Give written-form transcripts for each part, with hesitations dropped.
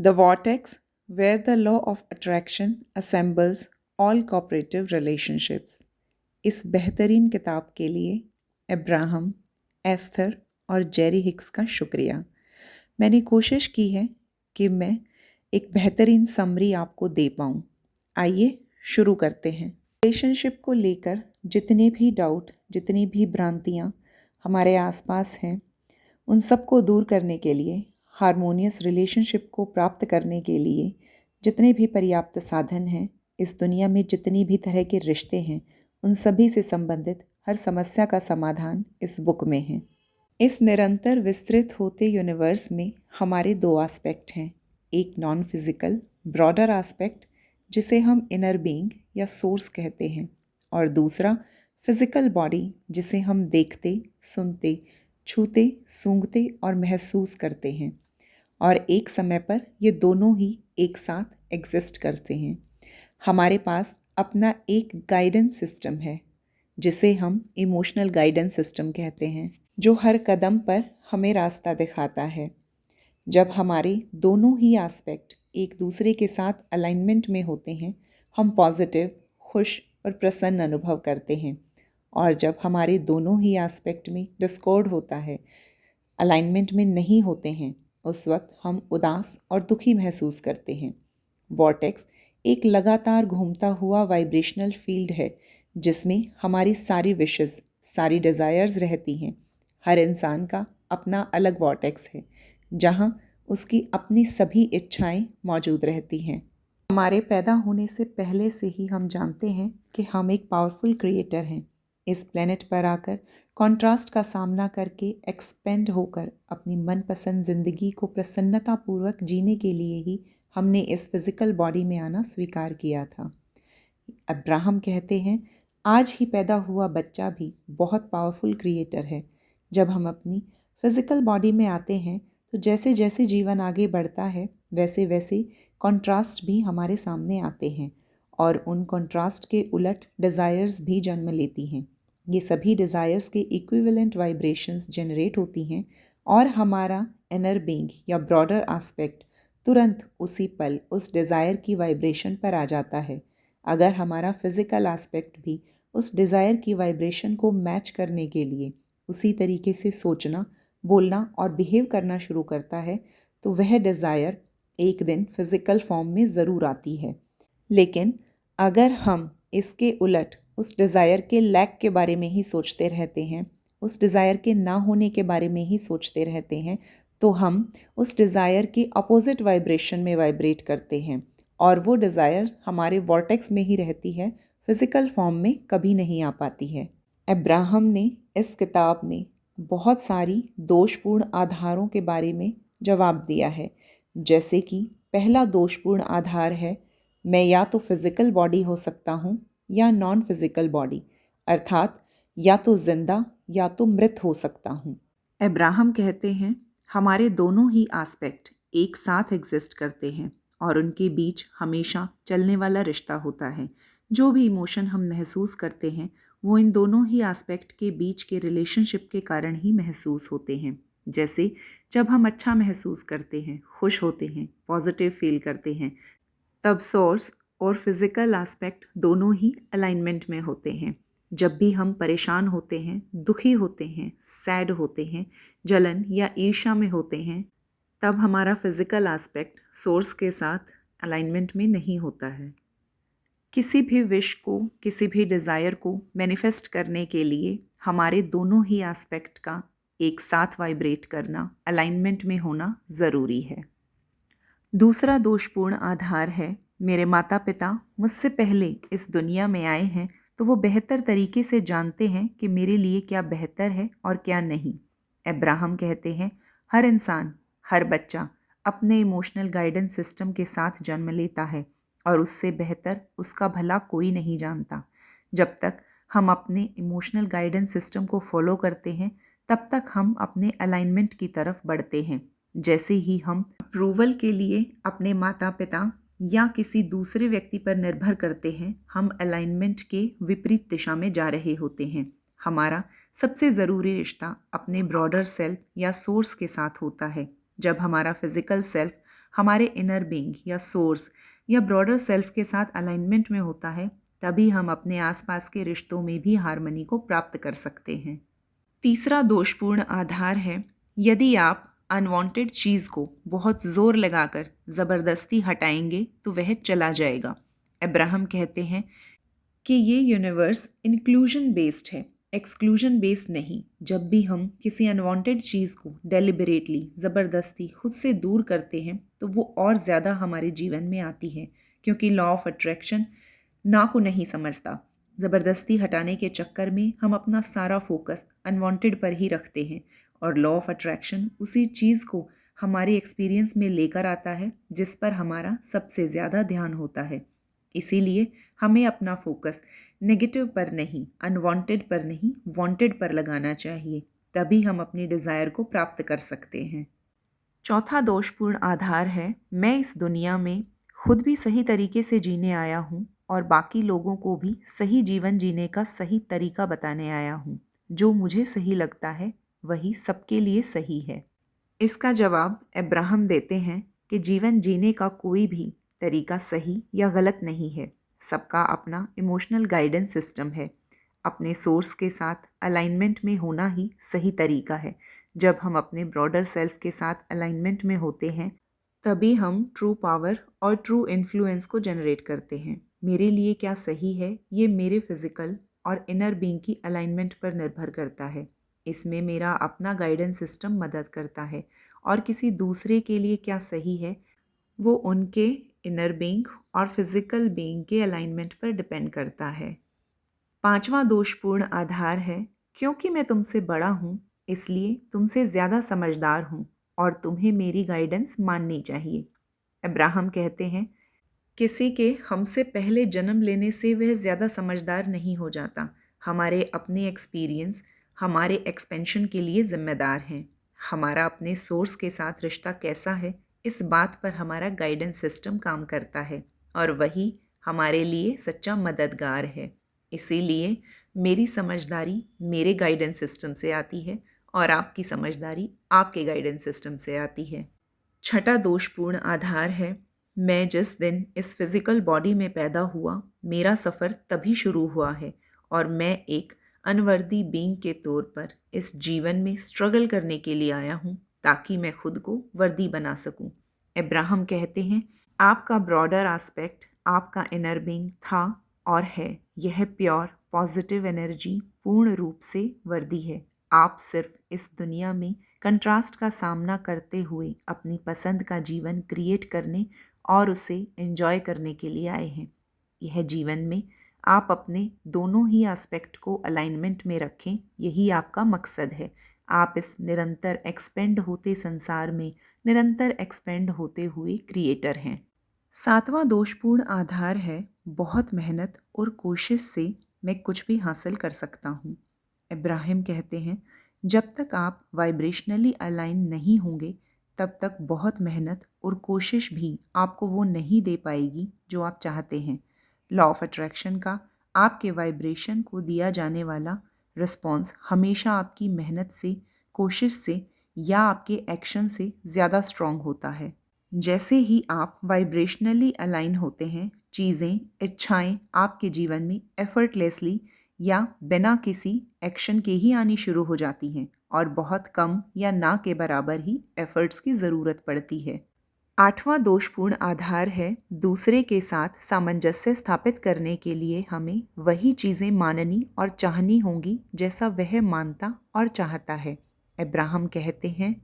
The vortex, where the law of attraction assembles all cooperative relationships. इस बेहतरीन किताब के लिए अब्राहम, एस्थर और जेरी हिक्स का शुक्रिया। मैंने कोशिश की है कि मैं एक बेहतरीन समरी आपको दे पाऊँ। आइए शुरू करते हैं। रिलेशनशिप को लेकर जितने भी डाउट, जितनी भी भ्रांतियाँ हमारे आसपास हैं, उन सबको दूर करने के लिए, हारमोनियस रिलेशनशिप को प्राप्त करने के लिए जितने भी पर्याप्त साधन हैं, इस दुनिया में जितनी भी तरह के रिश्ते हैं, उन सभी से संबंधित हर समस्या का समाधान इस बुक में है। इस निरंतर विस्तृत होते यूनिवर्स में हमारे दो एस्पेक्ट हैं। एक नॉन फिजिकल ब्रॉडर एस्पेक्ट जिसे हम इनर बीइंग या सोर्स कहते हैं, और दूसरा फिजिकल बॉडी जिसे हम देखते, सुनते, छूते, सूंघते और महसूस करते हैं, और एक समय पर ये दोनों ही एक साथ एग्जिस्ट करते हैं। हमारे पास अपना एक गाइडेंस सिस्टम है जिसे हम इमोशनल गाइडेंस सिस्टम कहते हैं, जो हर कदम पर हमें रास्ता दिखाता है। जब हमारे दोनों ही एस्पेक्ट एक दूसरे के साथ अलाइनमेंट में होते हैं, हम पॉजिटिव, खुश और प्रसन्न अनुभव करते हैं, और जब हमारे दोनों ही एस्पेक्ट में डिस्कॉर्ड होता है, अलाइनमेंट में नहीं होते हैं, उस वक्त हम उदास और दुखी महसूस करते हैं। वॉर्टेक्स एक लगातार घूमता हुआ वाइब्रेशनल फील्ड है जिसमें हमारी सारी विशेस, सारी डिज़ायर्स रहती हैं। हर इंसान का अपना अलग वॉर्टेक्स है जहाँ उसकी अपनी सभी इच्छाएं मौजूद रहती हैं। हमारे पैदा होने से पहले से ही हम जानते हैं कि हम एक पावरफुल क्रिएटर हैं। इस प्लेनेट पर आकर कॉन्ट्रास्ट का सामना करके एक्सपेंड होकर अपनी मनपसंद ज़िंदगी को प्रसन्नतापूर्वक जीने के लिए ही हमने इस फिज़िकल बॉडी में आना स्वीकार किया था। अब्राहम कहते हैं, आज ही पैदा हुआ बच्चा भी बहुत पावरफुल क्रिएटर है। जब हम अपनी फिज़िकल बॉडी में आते हैं तो जैसे जैसे जीवन आगे बढ़ता है, वैसे वैसे कॉन्ट्रास्ट भी हमारे सामने आते हैं, और उन कॉन्ट्रास्ट के उलट डिज़ायर्स भी जन्म लेती हैं। ये सभी डिज़ायर्स के इक्विवेलेंट वाइब्रेशंस जनरेट होती हैं, और हमारा इनर बीइंग या ब्रॉडर एस्पेक्ट तुरंत उसी पल उस डिज़ायर की वाइब्रेशन पर आ जाता है। अगर हमारा फिज़िकल एस्पेक्ट भी उस डिज़ायर की वाइब्रेशन को मैच करने के लिए उसी तरीके से सोचना, बोलना और बिहेव करना शुरू करता है, तो वह डिज़ायर एक दिन फिज़िकल फॉर्म में ज़रूर आती है। लेकिन अगर हम इसके उलट उस डिज़ायर के लैक के बारे में ही सोचते रहते हैं, उस डिज़ायर के ना होने के बारे में ही सोचते रहते हैं, तो हम उस डिज़ायर के अपोजिट वाइब्रेशन में वाइब्रेट करते हैं, और वो डिज़ायर हमारे वॉर्टेक्स में ही रहती है, फिज़िकल फॉर्म में कभी नहीं आ पाती है। अब्राहम ने इस किताब में बहुत सारी दोषपूर्ण आधारों के बारे में जवाब दिया है, जैसे कि पहला दोषपूर्ण आधार है, मैं या तो फिज़िकल बॉडी हो सकता हूँ या नॉन फिज़िकल बॉडी, अर्थात या तो जिंदा या तो मृत हो सकता हूँ। अब्राहम कहते हैं, हमारे दोनों ही एस्पेक्ट एक साथ एग्जिस्ट करते हैं, और उनके बीच हमेशा चलने वाला रिश्ता होता है। जो भी इमोशन हम महसूस करते हैं, वो इन दोनों ही एस्पेक्ट के बीच के रिलेशनशिप के कारण ही महसूस होते हैं। जैसे जब हम अच्छा महसूस करते हैं, खुश होते हैं, पॉजिटिव फील करते हैं, तब सोर्स और फिज़िकल एस्पेक्ट दोनों ही अलाइनमेंट में होते हैं। जब भी हम परेशान होते हैं, दुखी होते हैं, सैड होते हैं, जलन या ईर्ष्या में होते हैं, तब हमारा फिज़िकल एस्पेक्ट सोर्स के साथ अलाइनमेंट में नहीं होता है। किसी भी विश को, किसी भी डिज़ायर को मैनिफेस्ट करने के लिए हमारे दोनों ही एस्पेक्ट का एक साथ वाइब्रेट करना, अलाइनमेंट में होना ज़रूरी है। दूसरा दोषपूर्ण आधार है, मेरे माता पिता मुझसे पहले इस दुनिया में आए हैं, तो वो बेहतर तरीके से जानते हैं कि मेरे लिए क्या बेहतर है और क्या नहीं। अब्राहम कहते हैं, हर इंसान, हर बच्चा अपने इमोशनल गाइडेंस सिस्टम के साथ जन्म लेता है, और उससे बेहतर उसका भला कोई नहीं जानता। जब तक हम अपने इमोशनल गाइडेंस सिस्टम को फॉलो करते हैं, तब तक हम अपने अलाइनमेंट की तरफ बढ़ते हैं। जैसे ही हम अप्रूवल के लिए अपने माता पिता या किसी दूसरे व्यक्ति पर निर्भर करते हैं, हम अलाइनमेंट के विपरीत दिशा में जा रहे होते हैं। हमारा सबसे ज़रूरी रिश्ता अपने ब्रॉडर सेल्फ या सोर्स के साथ होता है। जब हमारा फिज़िकल सेल्फ हमारे इनर बीइंग या सोर्स या ब्रॉडर सेल्फ के साथ अलाइनमेंट में होता है, तभी हम अपने आसपास के रिश्तों में भी हार्मनी को प्राप्त कर सकते हैं। तीसरा दोषपूर्ण आधार है, यदि आप अनवांटेड चीज़ को बहुत ज़ोर लगाकर ज़बरदस्ती हटाएंगे तो वह चला जाएगा। अब्राहम कहते हैं कि ये यूनिवर्स इंक्लूजन बेस्ड है, एक्सक्लूजन बेस्ड नहीं। जब भी हम किसी अनवांटेड चीज़ को डेलिबरेटली ज़बरदस्ती खुद से दूर करते हैं तो वो और ज़्यादा हमारे जीवन में आती है, क्योंकि लॉ ऑफ अट्रैक्शन ना को नहीं समझता। ज़बरदस्ती हटाने के चक्कर में हम अपना सारा फोकस अनवांटेड पर ही रखते हैं और लॉ ऑफ अट्रैक्शन उसी चीज़ को हमारे एक्सपीरियंस में लेकर आता है जिस पर हमारा सबसे ज़्यादा ध्यान होता है। इसीलिए हमें अपना फोकस नेगेटिव पर नहीं, अनवांटेड पर नहीं, वांटेड पर लगाना चाहिए, तभी हम अपनी डिज़ायर को प्राप्त कर सकते हैं। चौथा दोषपूर्ण आधार है, मैं इस दुनिया में खुद भी सही तरीके से जीने आया हूँ और बाकी लोगों को भी सही जीवन जीने का सही तरीका बताने आया हूँ। जो मुझे सही लगता है वही सबके लिए सही है। इसका जवाब अब्राहम देते हैं कि जीवन जीने का कोई भी तरीका सही या गलत नहीं है। सबका अपना इमोशनल गाइडेंस सिस्टम है। अपने सोर्स के साथ अलाइनमेंट में होना ही सही तरीका है। जब हम अपने ब्रॉडर सेल्फ के साथ अलाइनमेंट में होते हैं तभी हम ट्रू पावर और ट्रू इन्फ्लुएंस को जनरेट करते हैं। मेरे लिए क्या सही है ये मेरे फिजिकल और इनर बीइंग की अलाइनमेंट पर निर्भर करता है। इसमें मेरा अपना गाइडेंस सिस्टम मदद करता है और किसी दूसरे के लिए क्या सही है वो उनके इनर बीइंग और फिजिकल बीइंग के अलाइनमेंट पर डिपेंड करता है। पांचवा दोषपूर्ण आधार है, क्योंकि मैं तुमसे बड़ा हूँ इसलिए तुमसे ज़्यादा समझदार हूँ और तुम्हें मेरी गाइडेंस माननी चाहिए। अब्राहम कहते हैं, किसी के हमसे पहले जन्म लेने से वह ज़्यादा समझदार नहीं हो जाता। हमारे अपने एक्सपीरियंस हमारे एक्सपेंशन के लिए जिम्मेदार हैं। हमारा अपने सोर्स के साथ रिश्ता कैसा है इस बात पर हमारा गाइडेंस सिस्टम काम करता है और वही हमारे लिए सच्चा मददगार है। इसीलिए मेरी समझदारी मेरे गाइडेंस सिस्टम से आती है और आपकी समझदारी आपके गाइडेंस सिस्टम से आती है। छठा दोषपूर्ण आधार है, मैं जिस दिन इस फिज़िकल बॉडी में पैदा हुआ मेरा सफ़र तभी शुरू हुआ है और मैं एक अनवर्दी बीइंग के तौर पर इस जीवन में स्ट्रगल करने के लिए आया हूँ ताकि मैं खुद को वर्दी बना सकूँ। अब्राहम कहते हैं, आपका ब्रॉडर एस्पेक्ट आपका इनर बीइंग था और है। यह प्योर पॉजिटिव एनर्जी पूर्ण रूप से वर्दी है। आप सिर्फ इस दुनिया में कंट्रास्ट का सामना करते हुए अपनी पसंद का जीवन क्रिएट करने और उसे एंजॉय करने के लिए आए हैं। यह जीवन में आप अपने दोनों ही एस्पेक्ट को अलाइनमेंट में रखें, यही आपका मकसद है। आप इस निरंतर एक्सपेंड होते संसार में निरंतर एक्सपेंड होते हुए क्रिएटर हैं। सातवां दोषपूर्ण आधार है, बहुत मेहनत और कोशिश से मैं कुछ भी हासिल कर सकता हूँ। इब्राहिम कहते हैं, जब तक आप वाइब्रेशनली अलाइन नहीं होंगे तब तक बहुत मेहनत और कोशिश भी आपको वो नहीं दे पाएगी जो आप चाहते हैं। लॉ ऑफ अट्रैक्शन का आपके वाइब्रेशन को दिया जाने वाला रिस्पॉन्स हमेशा आपकी मेहनत से, कोशिश से या आपके एक्शन से ज़्यादा स्ट्रॉन्ग होता है। जैसे ही आप वाइब्रेशनली अलाइन होते हैं, चीज़ें, इच्छाएं आपके जीवन में एफर्टलेसली या बिना किसी एक्शन के ही आनी शुरू हो जाती हैं और बहुत कम या ना के बराबर ही एफर्ट्स की ज़रूरत पड़ती है। आठवां दोषपूर्ण आधार है, दूसरे के साथ सामंजस्य स्थापित करने के लिए हमें वही चीज़ें माननी और चाहनी होंगी जैसा वह मानता और चाहता है। अब्राहम कहते हैं,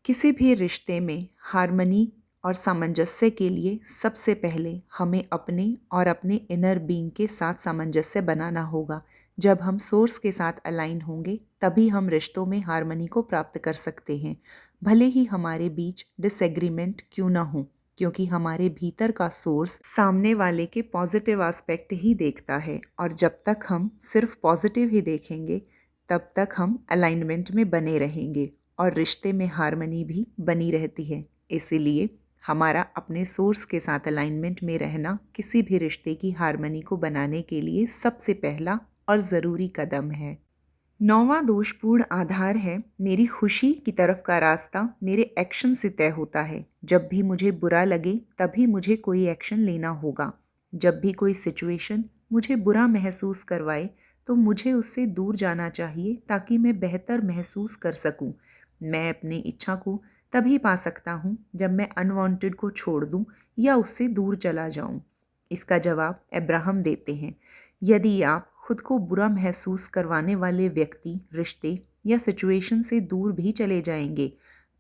किसी भी रिश्ते में हार्मनी और सामंजस्य के लिए सबसे पहले हमें अपने और अपने इनर बीइंग के साथ सामंजस्य बनाना होगा। जब हम सोर्स के साथ अलाइन होंगे तभी हम रिश्तों में हार्मनी को प्राप्त कर सकते हैं, भले ही हमारे बीच डिसएग्रीमेंट क्यों ना हो, क्योंकि हमारे भीतर का सोर्स सामने वाले के पॉजिटिव एस्पेक्ट ही देखता है और जब तक हम सिर्फ पॉजिटिव ही देखेंगे तब तक हम अलाइनमेंट में बने रहेंगे और रिश्ते में हार्मनी भी बनी रहती है। इसीलिए हमारा अपने सोर्स के साथ अलाइनमेंट में रहना किसी भी रिश्ते की हार्मनी को बनाने के लिए सबसे पहला और ज़रूरी कदम है। 9वां दोषपूर्ण आधार है, मेरी खुशी की तरफ का रास्ता मेरे एक्शन से तय होता है। जब भी मुझे बुरा लगे तभी मुझे कोई एक्शन लेना होगा। जब भी कोई सिचुएशन मुझे बुरा महसूस करवाए तो मुझे उससे दूर जाना चाहिए ताकि मैं बेहतर महसूस कर सकूं। मैं अपनी इच्छा को तभी पा सकता हूं जब मैं अनवांटेड को छोड़ दूं या उससे दूर चला जाऊं। इसका जवाब अब्राहम देते हैं, यदि आप खुद को बुरा महसूस करवाने वाले व्यक्ति, रिश्ते या सिचुएशन से दूर भी चले जाएंगे,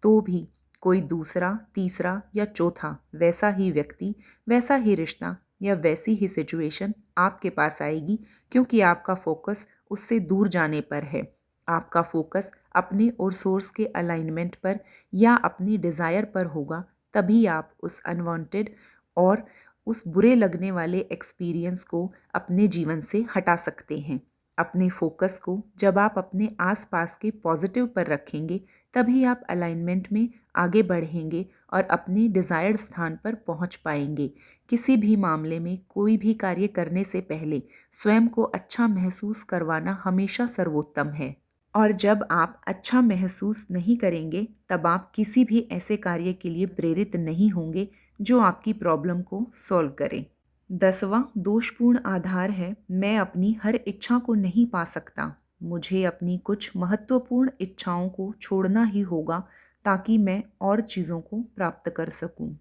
तो भी कोई दूसरा, तीसरा या चौथा वैसा ही व्यक्ति, वैसा ही रिश्ता या वैसी ही सिचुएशन आपके पास आएगी, क्योंकि आपका फोकस उससे दूर जाने पर है। आपका फोकस अपने और सोर्स के अलाइनमेंट पर या अपनी डिज़ायर पर होगा, तभी आप उस अनवांटेड और उस बुरे लगने वाले एक्सपीरियंस को अपने जीवन से हटा सकते हैं। अपने फोकस को जब आप अपने आसपास के पॉजिटिव पर रखेंगे, तभी आप अलाइनमेंट में आगे बढ़ेंगे और अपने डिज़ायर्ड स्थान पर पहुंच पाएंगे। किसी भी मामले में कोई भी कार्य करने से पहले स्वयं को अच्छा महसूस करवाना हमेशा सर्वोत्तम है। और जब आप अच्छा महसूस नहीं करेंगे, तब आप किसी भी ऐसे कार्य के लिए प्रेरित नहीं होंगे जो आपकी प्रॉब्लम को सॉल्व करे। 10वां दोषपूर्ण आधार है, मैं अपनी हर इच्छा को नहीं पा सकता। मुझे अपनी कुछ महत्वपूर्ण इच्छाओं को छोड़ना ही होगा ताकि मैं और चीज़ों को प्राप्त कर सकूं।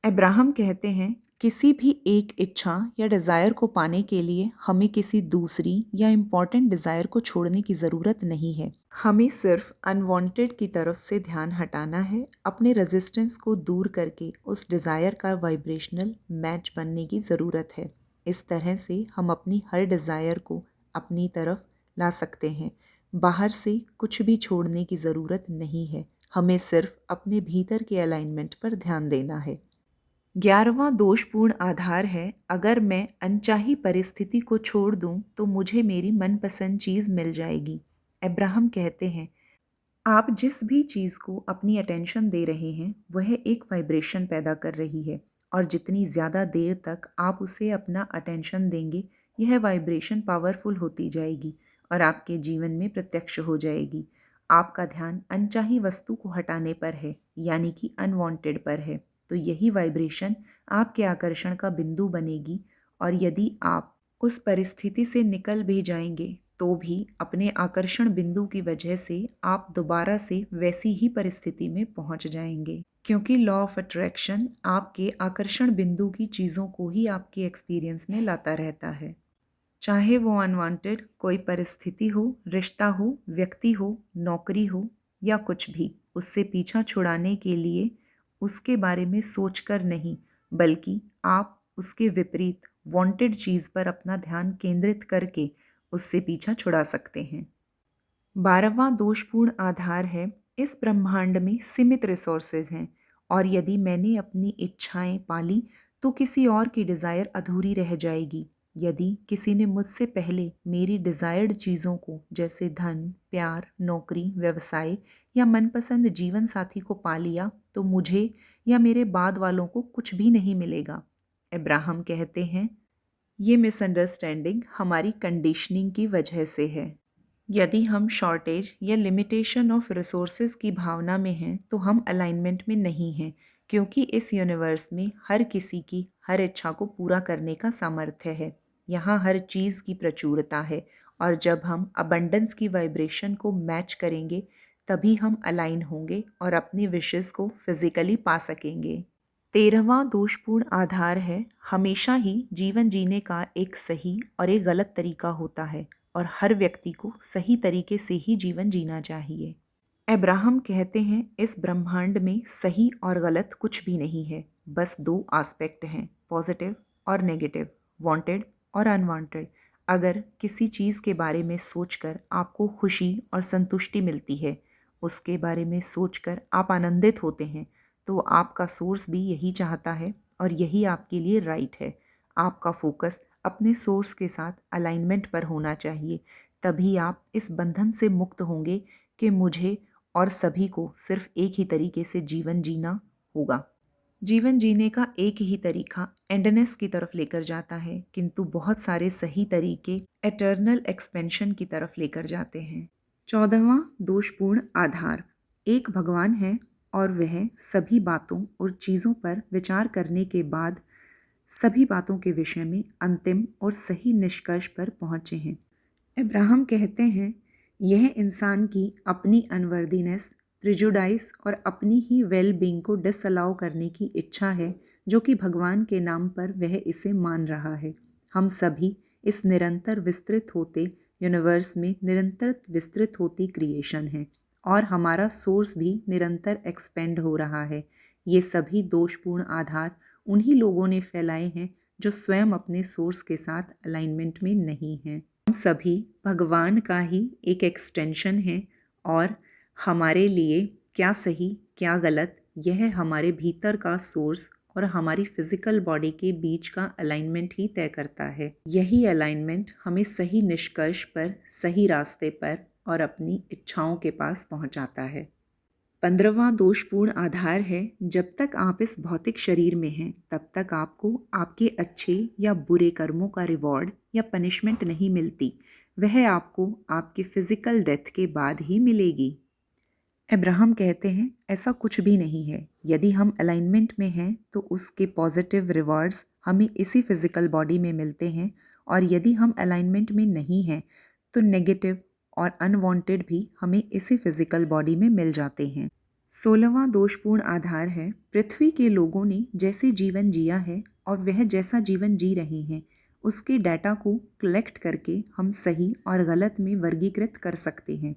अब्राहम कहते हैं, किसी भी एक इच्छा या डिज़ायर को पाने के लिए हमें किसी दूसरी या इम्पॉर्टेंट डिज़ायर को छोड़ने की ज़रूरत नहीं है। हमें सिर्फ अनवांटेड की तरफ से ध्यान हटाना है, अपने रेजिस्टेंस को दूर करके उस डिज़ायर का वाइब्रेशनल मैच बनने की ज़रूरत है। इस तरह से हम अपनी हर डिज़ायर को अपनी तरफ ला सकते हैं। बाहर से कुछ भी छोड़ने की ज़रूरत नहीं है, हमें सिर्फ अपने भीतर के अलाइनमेंट पर ध्यान देना है। 11वां दोषपूर्ण आधार है, अगर मैं अनचाही परिस्थिति को छोड़ दूं तो मुझे मेरी मनपसंद चीज़ मिल जाएगी। अब्राहम कहते हैं, आप जिस भी चीज़ को अपनी अटेंशन दे रहे हैं वह एक वाइब्रेशन पैदा कर रही है, और जितनी ज़्यादा देर तक आप उसे अपना अटेंशन देंगे, यह वाइब्रेशन पावरफुल होती जाएगी और आपके जीवन में प्रत्यक्ष हो जाएगी। आपका ध्यान अनचाही वस्तु को हटाने पर है, यानी कि अनवांटेड पर है, तो यही वाइब्रेशन आपके आकर्षण का बिंदु बनेगी। और यदि आप उस परिस्थिति से निकल भी जाएंगे तो भी अपने आकर्षण बिंदु की वजह से आप दोबारा से वैसी ही परिस्थिति में पहुंच जाएंगे, क्योंकि लॉ ऑफ अट्रैक्शन आपके आकर्षण बिंदु की चीज़ों को ही आपके एक्सपीरियंस में लाता रहता है। चाहे वो अनवांटेड कोई परिस्थिति हो, रिश्ता हो, व्यक्ति हो, नौकरी हो या कुछ भी, उससे पीछा छुड़ाने के लिए उसके बारे में सोचकर नहीं, बल्कि आप उसके विपरीत वांटेड चीज़ पर अपना ध्यान केंद्रित करके उससे पीछा छुड़ा सकते हैं। 12वां दोषपूर्ण आधार है, इस ब्रह्मांड में सीमित रिसोर्सेज हैं, और यदि मैंने अपनी इच्छाएं पाली तो किसी और की डिज़ायर अधूरी रह जाएगी। यदि किसी ने मुझसे पहले मेरी डिज़ायर्ड चीज़ों को, जैसे धन, प्यार, नौकरी, व्यवसाय या मनपसंद जीवन साथी को पा लिया, तो मुझे या मेरे बाद वालों को कुछ भी नहीं मिलेगा। अब्राहम कहते हैं, ये मिसअंडरस्टैंडिंग हमारी कंडीशनिंग की वजह से है। यदि हम शॉर्टेज या लिमिटेशन ऑफ रिसोर्सेज की भावना में हैं तो हम अलाइनमेंट में नहीं हैं, क्योंकि इस यूनिवर्स में हर किसी की हर इच्छा को पूरा करने का सामर्थ्य है। यहाँ हर चीज़ की प्रचुरता है, और जब हम अबंडेंस की वाइब्रेशन को मैच करेंगे तभी हम अलाइन होंगे और अपनी विशेस को फिजिकली पा सकेंगे। 13वां दोषपूर्ण आधार है, हमेशा ही जीवन जीने का एक सही और एक गलत तरीका होता है, और हर व्यक्ति को सही तरीके से ही जीवन जीना चाहिए। अब्राहम कहते हैं, इस ब्रह्मांड में सही और गलत कुछ भी नहीं है, बस दो एस्पेक्ट हैं, पॉजिटिव और नेगेटिव, वांटेड और अनवांटेड। अगर किसी चीज़ के बारे में सोचकर आपको खुशी और संतुष्टि मिलती है, उसके बारे में सोचकर आप आनंदित होते हैं, तो आपका सोर्स भी यही चाहता है और यही आपके लिए राइट है। आपका फोकस अपने सोर्स के साथ अलाइनमेंट पर होना चाहिए, तभी आप इस बंधन से मुक्त होंगे कि मुझे और सभी को सिर्फ एक ही तरीके से जीवन जीना होगा। जीवन जीने का एक ही तरीका एंडनेस की तरफ लेकर जाता है, किंतु बहुत सारे सही तरीके एटर्नल एक्सपेंशन की तरफ लेकर जाते हैं। 14वां दोषपूर्ण आधार। एक भगवान है और वह सभी बातों और चीज़ों पर विचार करने के बाद सभी बातों के विषय में अंतिम और सही निष्कर्ष पर पहुँचे हैं। अब्राहम कहते हैं, यह इंसान की अपनी अनवर्दीनेस, प्रिजुडाइस और अपनी ही वेल बीइंग को डिसअलाउ करने की इच्छा है, जो कि भगवान के नाम पर वह इसे मान रहा है। हम सभी इस निरंतर विस्तृत होते यूनिवर्स में निरंतर विस्तृत होती क्रिएशन है और हमारा सोर्स भी निरंतर एक्सपेंड हो रहा है। ये सभी दोषपूर्ण आधार उन्हीं लोगों ने फैलाए हैं जो स्वयं अपने सोर्स के साथ अलाइनमेंट में नहीं हैं। हम सभी भगवान का ही एक एक्सटेंशन है और हमारे लिए क्या सही क्या गलत यह हमारे भीतर का सोर्स और हमारी फिजिकल बॉडी के बीच का अलाइनमेंट ही तय करता है। यही अलाइनमेंट हमें सही निष्कर्ष पर, सही रास्ते पर और अपनी इच्छाओं के पास पहुंचाता है। 15वां दोषपूर्ण आधार है, जब तक आप इस भौतिक शरीर में हैं तब तक आपको आपके अच्छे या बुरे कर्मों का रिवॉर्ड या पनिशमेंट नहीं मिलती। वह आपको आपके फिजिकल डेथ के बाद ही मिलेगी। अब्राहम कहते हैं, ऐसा कुछ भी नहीं है। यदि हम अलाइनमेंट में हैं तो उसके पॉजिटिव रिवॉर्ड्स हमें इसी फिजिकल बॉडी में मिलते हैं और यदि हम अलाइनमेंट में नहीं हैं तो नेगेटिव और अनवांटेड भी हमें इसी फिजिकल बॉडी में मिल जाते हैं। 16वां दोषपूर्ण आधार है, पृथ्वी के लोगों ने जैसे जीवन जिया है और वह जैसा जीवन जी रहे हैं उसके डाटा को कलेक्ट करके हम सही और गलत में वर्गीकृत कर सकते हैं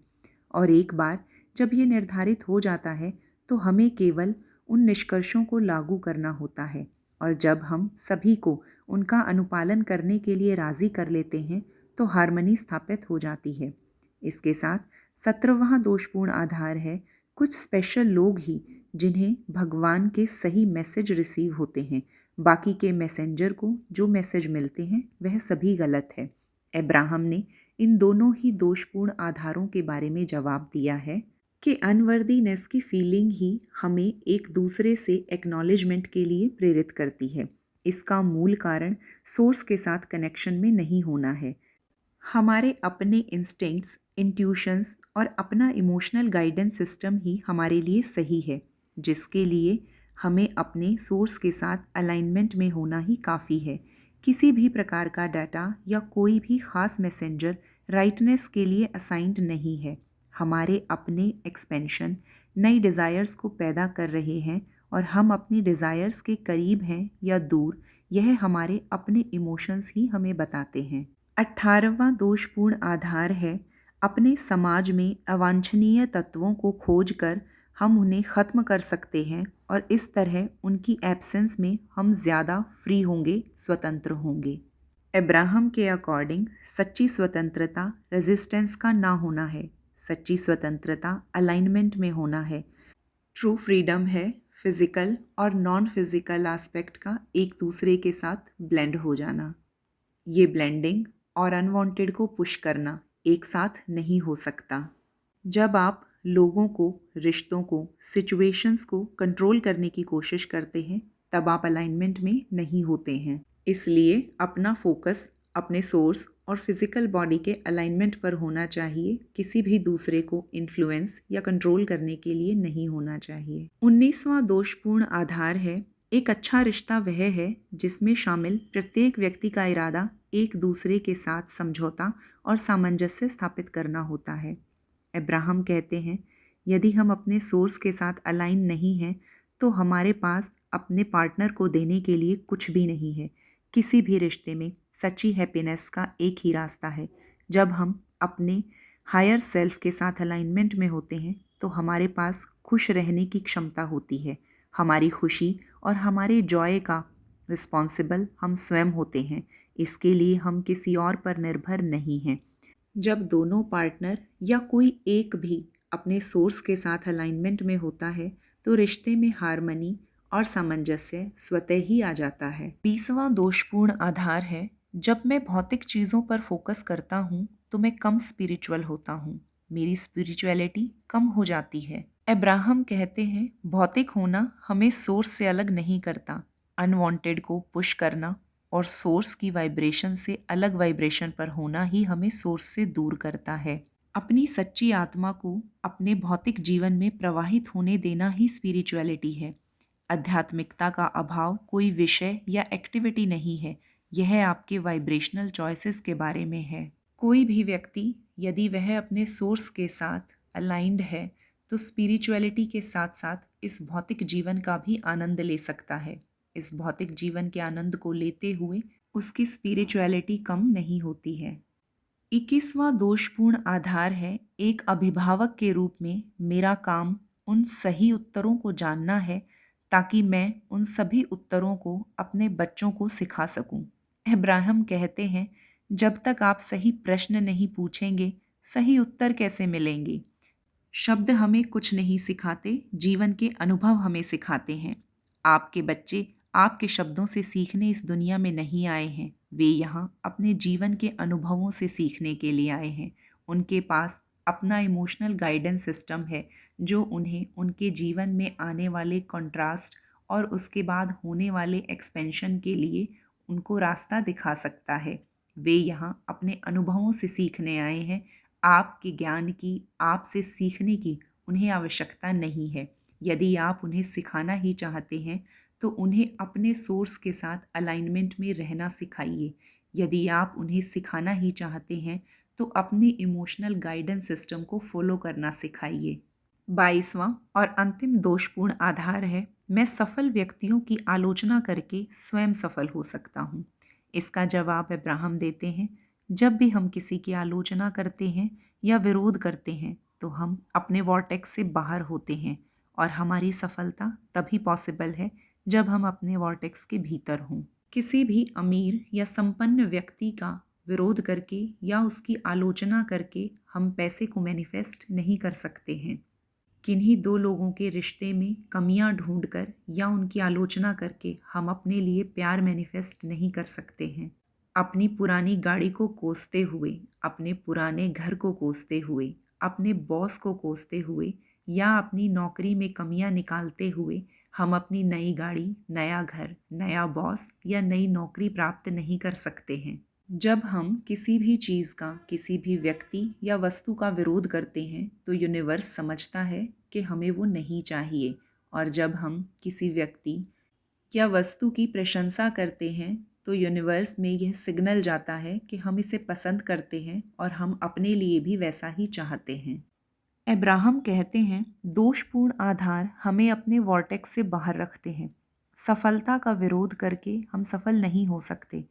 और एक बार जब ये निर्धारित हो जाता है तो हमें केवल उन निष्कर्षों को लागू करना होता है और जब हम सभी को उनका अनुपालन करने के लिए राज़ी कर लेते हैं तो हार्मनी स्थापित हो जाती है। इसके साथ 17वां दोषपूर्ण आधार है, कुछ स्पेशल लोग ही जिन्हें भगवान के सही मैसेज रिसीव होते हैं, बाकी के मैसेंजर को जो मैसेज मिलते हैं वह सभी गलत है। अब्राहम ने इन दोनों ही दोषपूर्ण आधारों के बारे में जवाब दिया है कि अनवर्दीनेस की फीलिंग ही हमें एक दूसरे से एक्नॉलेजमेंट के लिए प्रेरित करती है। इसका मूल कारण सोर्स के साथ कनेक्शन में नहीं होना है। हमारे अपने इंस्टिंक्ट्स, इंट्यूशंस और अपना इमोशनल गाइडेंस सिस्टम ही हमारे लिए सही है, जिसके लिए हमें अपने सोर्स के साथ अलाइनमेंट में होना ही काफ़ी है। किसी भी प्रकार का डाटा या कोई भी ख़ास मैसेंजर राइटनेस के लिए असाइंड नहीं है। हमारे अपने एक्सपेंशन नई डिज़ायर्स को पैदा कर रहे हैं और हम अपनी डिज़ायर्स के करीब हैं या दूर, यह हमारे अपने इमोशंस ही हमें बताते हैं। 18वां दोषपूर्ण आधार है, अपने समाज में अवांछनीय तत्वों को खोजकर हम उन्हें ख़त्म कर सकते हैं और इस तरह उनकी एब्सेंस में हम ज़्यादा फ्री होंगे, स्वतंत्र होंगे। अब्राहम के अकॉर्डिंग सच्ची स्वतंत्रता रेजिस्टेंस का ना होना है। सच्ची स्वतंत्रता अलाइनमेंट में होना है। ट्रू फ्रीडम है फिजिकल और नॉन फिजिकल एस्पेक्ट का एक दूसरे के साथ ब्लेंड हो जाना। ये ब्लेंडिंग और अनवांटेड को पुश करना एक साथ नहीं हो सकता। जब आप लोगों को, रिश्तों को, सिचुएशंस को कंट्रोल करने की कोशिश करते हैं तब आप अलाइनमेंट में नहीं होते हैं। इसलिए अपना फोकस अपने सोर्स और फिजिकल बॉडी के अलाइनमेंट पर होना चाहिए, किसी भी दूसरे को इन्फ्लुएंस या कंट्रोल करने के लिए नहीं होना चाहिए। 19वां दोषपूर्ण आधार है, एक अच्छा रिश्ता वह है जिसमें शामिल प्रत्येक व्यक्ति का इरादा एक दूसरे के साथ समझौता और सामंजस्य स्थापित करना होता है। अब्राहम कहते हैं, यदि हम अपने सोर्स के साथ अलाइन नहीं हैं तो हमारे पास अपने पार्टनर को देने के लिए कुछ भी नहीं है। किसी भी रिश्ते में सच्ची हैप्पीनेस का एक ही रास्ता है। जब हम अपने हायर सेल्फ के साथ अलाइनमेंट में होते हैं तो हमारे पास खुश रहने की क्षमता होती है। हमारी खुशी और हमारे जॉय का रिस्पॉन्सिबल हम स्वयं होते हैं। इसके लिए हम किसी और पर निर्भर नहीं हैं। जब दोनों पार्टनर या कोई एक भी अपने सोर्स के साथ अलाइनमेंट में होता है तो रिश्ते में हार्मनी और सामंजस्य स्वतः ही आ जाता है। 20वां दोषपूर्ण आधार है, जब मैं भौतिक चीज़ों पर फोकस करता हूँ तो मैं कम स्पिरिचुअल होता हूँ, मेरी स्पिरिचुअलिटी कम हो जाती है। अब्राहम कहते हैं, भौतिक होना हमें सोर्स से अलग नहीं करता। अनवांटेड को पुश करना और सोर्स की वाइब्रेशन से अलग वाइब्रेशन पर होना ही हमें सोर्स से दूर करता है। अपनी सच्ची आत्मा को अपने भौतिक जीवन में प्रवाहित होने देना ही स्पिरिचुअलिटी है। आध्यात्मिकता का अभाव कोई विषय या एक्टिविटी नहीं है, यह आपके वाइब्रेशनल चॉइसेस के बारे में है। कोई भी व्यक्ति यदि वह अपने सोर्स के साथ अलाइंड है तो स्पिरिचुअलिटी के साथ साथ इस भौतिक जीवन का भी आनंद ले सकता है। इस भौतिक जीवन के आनंद को लेते हुए उसकी स्पिरिचुअलिटी कम नहीं होती है। 21वां दोषपूर्ण आधार है, एक अभिभावक के रूप में मेरा काम उन सही उत्तरों को जानना है ताकि मैं उन सभी उत्तरों को अपने बच्चों को सिखा सकूं। अब्राहम कहते हैं, जब तक आप सही प्रश्न नहीं पूछेंगे सही उत्तर कैसे मिलेंगे। शब्द हमें कुछ नहीं सिखाते, जीवन के अनुभव हमें सिखाते हैं। आपके बच्चे आपके शब्दों से सीखने इस दुनिया में नहीं आए हैं, वे यहाँ अपने जीवन के अनुभवों से सीखने के लिए आए हैं। उनके पास अपना इमोशनल गाइडेंस सिस्टम है जो उन्हें उनके जीवन में आने वाले कॉन्ट्रास्ट और उसके बाद होने वाले एक्सपेंशन के लिए उनको रास्ता दिखा सकता है। वे यहाँ अपने अनुभवों से सीखने आए हैं। आपके ज्ञान की, आपसे सीखने की उन्हें आवश्यकता नहीं है। यदि आप उन्हें सिखाना ही चाहते हैं तो उन्हें अपने सोर्स के साथ अलाइनमेंट में रहना सिखाइए। यदि आप उन्हें सिखाना ही चाहते हैं तो अपने इमोशनल गाइडेंस सिस्टम को फॉलो करना सिखाइए। 22वां और अंतिम दोषपूर्ण आधार है, मैं सफल व्यक्तियों की आलोचना करके स्वयं सफल हो सकता हूँ। इसका जवाब अब्राहम देते हैं, जब भी हम किसी की आलोचना करते हैं या विरोध करते हैं तो हम अपने वॉर्टेक्स से बाहर होते हैं और हमारी सफलता तभी पॉसिबल है जब हम अपने वॉर्टेक्स के भीतर हों। किसी भी अमीर या संपन्न व्यक्ति का विरोध करके या उसकी आलोचना करके हम पैसे को मैनिफेस्ट नहीं कर सकते हैं। किन्हीं दो लोगों के रिश्ते में कमियां ढूंढकर या उनकी आलोचना करके हम अपने लिए प्यार मैनिफेस्ट नहीं कर सकते हैं। अपनी पुरानी गाड़ी को कोसते हुए, अपने पुराने घर को कोसते हुए, अपने बॉस को कोसते हुए या अपनी नौकरी में कमियां निकालते हुए हम अपनी नई गाड़ी, नया घर, नया बॉस या नई नौकरी प्राप्त नहीं कर सकते हैं। जब हम किसी भी चीज़ का, किसी भी व्यक्ति या वस्तु का विरोध करते हैं तो यूनिवर्स समझता है कि हमें वो नहीं चाहिए, और जब हम किसी व्यक्ति या वस्तु की प्रशंसा करते हैं तो यूनिवर्स में यह सिग्नल जाता है कि हम इसे पसंद करते हैं और हम अपने लिए भी वैसा ही चाहते हैं। अब्राहम कहते हैं, दोषपूर्ण आधार हमें अपने वॉर्टेक्स से बाहर रखते हैं। सफलता का विरोध करके हम सफल नहीं हो सकते,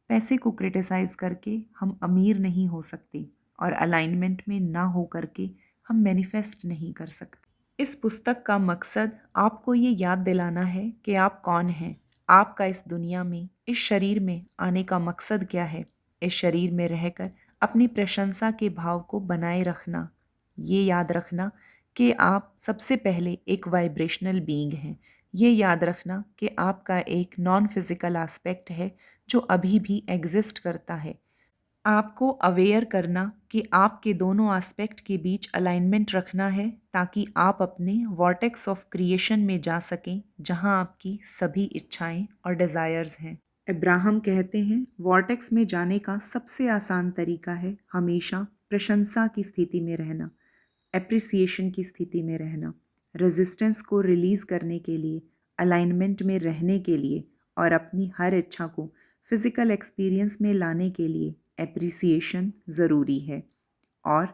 पैसे को क्रिटिसाइज करके हम अमीर नहीं हो सकते और अलाइनमेंट में ना हो करके हम मैनिफेस्ट नहीं कर सकते। इस पुस्तक का मकसद आपको ये याद दिलाना है कि आप कौन हैं, आपका इस दुनिया में, इस शरीर में आने का मकसद क्या है। इस शरीर में रहकर अपनी प्रशंसा के भाव को बनाए रखना, ये याद रखना कि आप सबसे पहले एक वाइब्रेशनल बीइंग हैं। ये याद रखना कि आपका एक नॉन फिजिकल एस्पेक्ट है जो अभी भी एग्जिस्ट करता है। आपको अवेयर करना कि आपके दोनों एस्पेक्ट के बीच अलाइनमेंट रखना है ताकि आप अपने वॉर्टेक्स ऑफ क्रिएशन में जा सकें जहां आपकी सभी इच्छाएं और डिज़ायर्स हैं। अब्राहम कहते हैं, वॉर्टेक्स में जाने का सबसे आसान तरीका है हमेशा प्रशंसा की स्थिति में रहना, एप्रिसिएशन की स्थिति में रहना, रेजिस्टेंस को रिलीज़ करने के लिए, अलाइनमेंट में रहने के लिए और अपनी हर इच्छा को फिज़िकल एक्सपीरियंस में लाने के लिए एप्रिसिएशन ज़रूरी है। और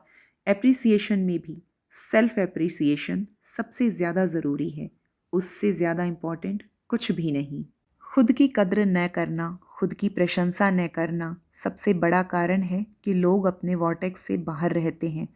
एप्रिसिएशन में भी सेल्फ एप्रिसिएशन सबसे ज़्यादा ज़रूरी है, उससे ज़्यादा इम्पॉर्टेंट कुछ भी नहीं। खुद की कद्र न करना, खुद की प्रशंसा न करना सबसे बड़ा कारण है कि लोग अपने वॉर्टेक्स से बाहर रहते हैं,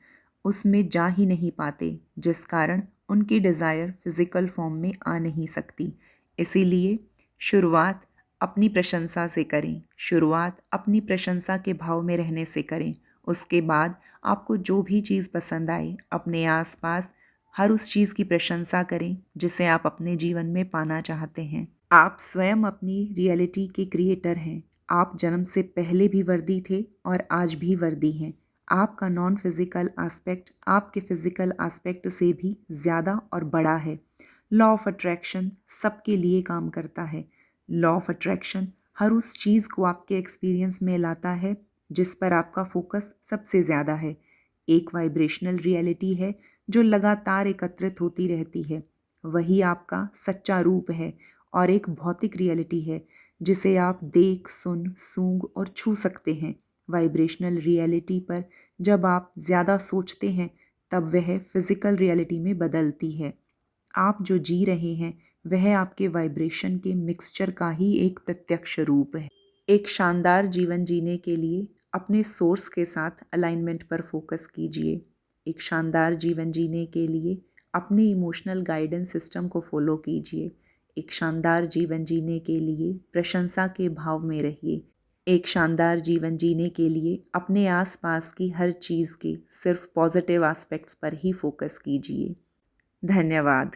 उसमें जा ही नहीं पाते, जिस कारण उनकी डिज़ायर फिज़िकल फॉर्म में आ नहीं सकती। इसीलिए शुरुआत अपनी प्रशंसा से करें, शुरुआत अपनी प्रशंसा के भाव में रहने से करें। उसके बाद आपको जो भी चीज़ पसंद आए, अपने आसपास हर उस चीज़ की प्रशंसा करें जिसे आप अपने जीवन में पाना चाहते हैं। आप स्वयं अपनी रियलिटी के क्रिएटर हैं। आप जन्म से पहले भी वर्दी थे और आज भी वर्दी हैं। आपका नॉन फिज़िकल एस्पेक्ट आपके फिज़िकल एस्पेक्ट से भी ज़्यादा और बड़ा है। लॉ ऑफ अट्रैक्शन सबके लिए काम करता है। लॉ ऑफ अट्रैक्शन हर उस चीज़ को आपके एक्सपीरियंस में लाता है जिस पर आपका फोकस सबसे ज़्यादा है। एक वाइब्रेशनल रियलिटी है जो लगातार एकत्रित होती रहती है, वही आपका सच्चा रूप है। और एक भौतिक रियलिटी है जिसे आप देख, सुन, सूंघ और छू सकते हैं। वाइब्रेशनल रियलिटी पर जब आप ज़्यादा सोचते हैं तब वह फिज़िकल रियलिटी में बदलती है। आप जो जी रहे हैं वह आपके वाइब्रेशन के मिक्सचर का ही एक प्रत्यक्ष रूप है। एक शानदार जीवन जीने के लिए अपने सोर्स के साथ अलाइनमेंट पर फोकस कीजिए। एक शानदार जीवन जीने के लिए अपने इमोशनल गाइडेंस सिस्टम को फॉलो कीजिए। एक शानदार जीवन जीने के लिए प्रशंसा के भाव में रहिए। एक शानदार जीवन जीने के लिए अपने आसपास की हर चीज़ के सिर्फ पॉजिटिव एस्पेक्ट्स पर ही फोकस कीजिए। धन्यवाद।